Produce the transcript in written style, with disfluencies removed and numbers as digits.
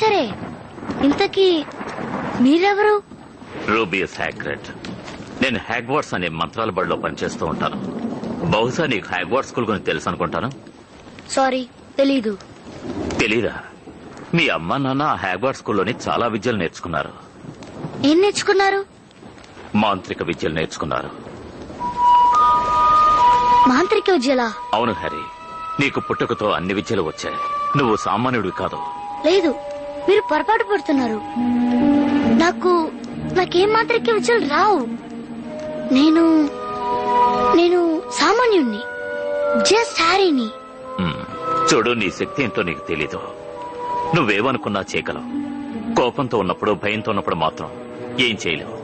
సరే, ఇంతకీ మీరెవరు? రూబియస్ హ్యాగ్రెడ్. నేను హ్యాగ్వార్డ్స్ అనే మంత్రాల బడిలో పనిచేస్తూ ఉంటాను. బహుశా నీకు హ్యాగ్వార్డ్ స్కూల్ గురించి తెలుసు అనుకుంటాను. సారీ, తెలీదు. తెలీదా? మీ అమ్మ నాన్న ఆ హ్యాగ్వార్డ్ స్కూల్లోని చాలా విద్యలు నేర్చుకున్నారు. ఏం నేర్చుకున్నారు? మాంత్రిక విద్యలు నేర్చుకున్నారు. మాంత్రిక విద్యలా? అవును హ్యారీ, నీకు పుట్టుకతో అన్ని విద్యలు వచ్చాయి. నువ్వు సామాన్యుడివి కాదు. లేదు, మీరు పొరపాటు పడుతున్నారు. నాకేం మాంత్రిక విద్యలు రావు. నేను నేను సామాన్యుణ్ణి, జస్ట్ హ్యారీని. చూడు, నీ శక్తి ఏంటో నీకు తెలీదు. నువ్వేమనుకున్నా చేయగలవు. కోపంతో ఉన్నప్పుడు, భయంతో ఉన్నప్పుడు మాత్రం ఏం చేయలేవు.